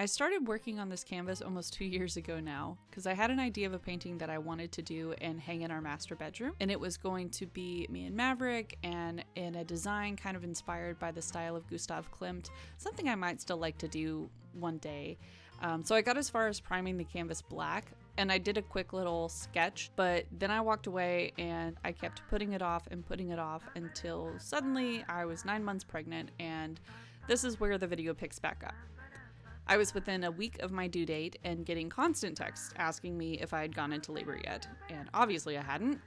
I started working on this canvas almost 2 years ago now because I had an idea of a painting that I wanted to do and hang in our master bedroom. And it was going to be me and Maverick and in a design kind of inspired by the style of Gustav Klimt, something I might still like to do one day. So I got as far as priming the canvas black and I did a quick little sketch, but then I walked away and I kept putting it off until suddenly I was 9 months pregnant, and this is where the video picks back up. I was within a week of my due date and getting constant texts asking me if I had gone into labor yet, and obviously I hadn't,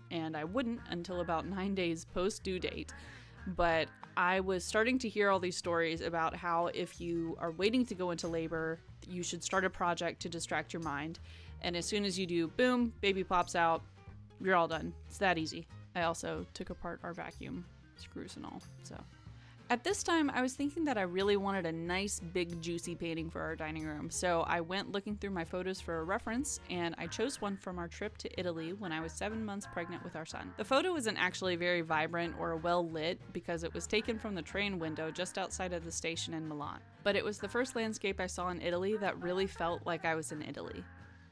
and I wouldn't until about 9 days post due date. But I was starting to hear all these stories about how if you are waiting to go into labor, you should start a project to distract your mind. And as soon as you do, boom, baby pops out, you're all done. It's that easy. I also took apart our vacuum screws and all, so. At this time, I was thinking that I really wanted a nice, big, juicy painting for our dining room, so I went looking through my photos for a reference, and I chose one from our trip to Italy when I was 7 months pregnant with our son. The photo isn't actually very vibrant or well lit because it was taken from the train window just outside of the station in Milan. But it was the first landscape I saw in Italy that really felt like I was in Italy.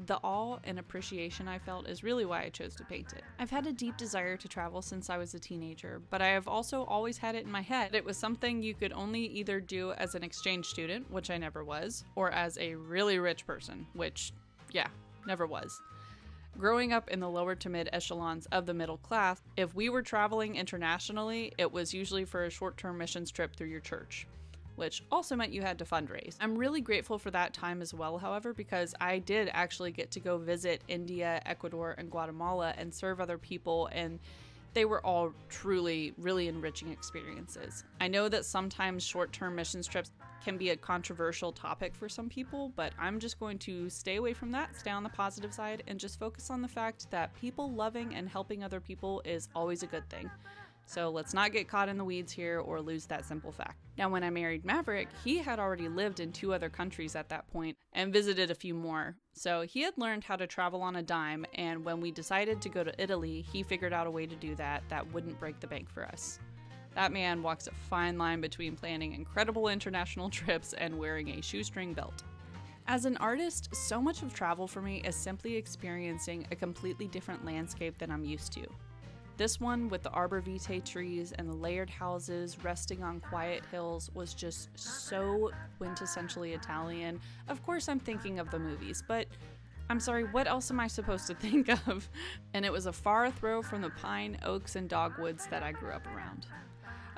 The awe and appreciation I felt is really why I chose to paint it. I've had a deep desire to travel since I was a teenager, but I have also always had it in my head. It was something you could only either do as an exchange student, which I never was, or as a really rich person, which, yeah, never was. Growing up in the lower to mid echelons of the middle class, if we were traveling internationally, it was usually for a short-term missions trip through your church, which also meant you had to fundraise. I'm really grateful for that time as well, however, because I did actually get to go visit India, Ecuador, and Guatemala and serve other people, and they were all truly, really enriching experiences. I know that sometimes short-term missions trips can be a controversial topic for some people, but I'm just going to stay away from that, stay on the positive side, and just focus on the fact that people loving and helping other people is always a good thing. So let's not get caught in the weeds here or lose that simple fact. Now, when I married Maverick, he had already lived in 2 other countries at that point and visited a few more. So he had learned how to travel on a dime, and when we decided to go to Italy, he figured out a way to do that wouldn't break the bank for us. That man walks a fine line between planning incredible international trips and wearing a shoestring belt. As an artist, so much of travel for me is simply experiencing a completely different landscape than I'm used to. This one, with the arbor vitae trees and the layered houses resting on quiet hills, was just so quintessentially Italian. Of course I'm thinking of the movies, but I'm sorry, what else am I supposed to think of? And it was a far throw from the pine, oaks, and dogwoods that I grew up around.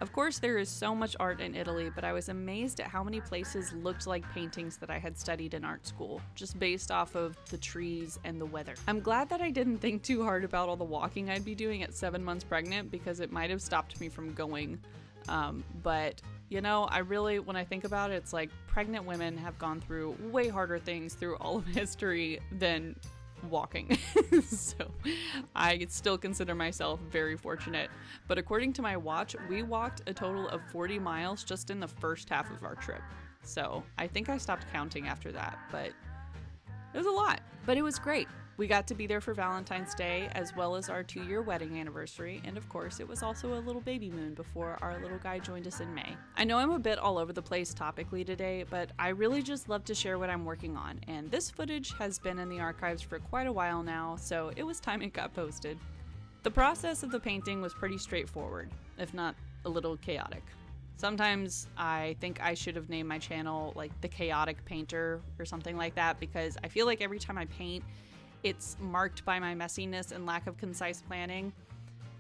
Of course, there is so much art in Italy, but I was amazed at how many places looked like paintings that I had studied in art school, just based off of the trees and the weather. I'm glad that I didn't think too hard about all the walking I'd be doing at 7 months pregnant, because it might have stopped me from going. But, you know, when I think about it, it's like pregnant women have gone through way harder things through all of history than walking. So I still consider myself very fortunate, but according to my watch, we walked a total of 40 miles just in the first half of our trip. So I think I stopped counting after that, but it was a lot, but it was great. We got to be there for Valentine's Day as well as our 2-year wedding anniversary, and of course it was also a little baby moon before our little guy joined us in May. I know I'm a bit all over the place topically today, but I really just love to share what I'm working on, and this footage has been in the archives for quite a while now, so it was time it got posted. The process of the painting was pretty straightforward, if not a little chaotic. Sometimes I think I should have named my channel like The Chaotic Painter or something like that, because I feel like every time I paint, it's marked by my messiness and lack of concise planning.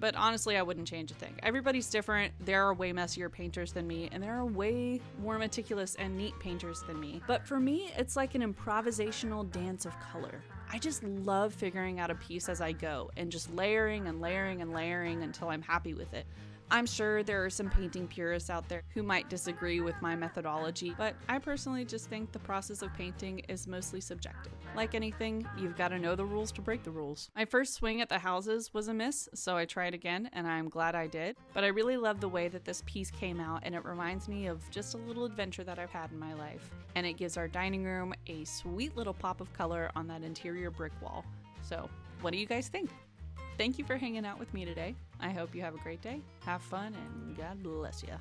But honestly, I wouldn't change a thing. Everybody's different. There are way messier painters than me, and there are way more meticulous and neat painters than me. But for me, it's like an improvisational dance of color. I just love figuring out a piece as I go and just layering and layering and layering until I'm happy with it. I'm sure there are some painting purists out there who might disagree with my methodology, but I personally just think the process of painting is mostly subjective. Like anything, you've got to know the rules to break the rules. My first swing at the houses was a miss, so I tried again, and I'm glad I did. But I really love the way that this piece came out, and it reminds me of just a little adventure that I've had in my life. And it gives our dining room a sweet little pop of color on that interior brick wall. So, what do you guys think? Thank you for hanging out with me today. I hope you have a great day, have fun, and God bless you.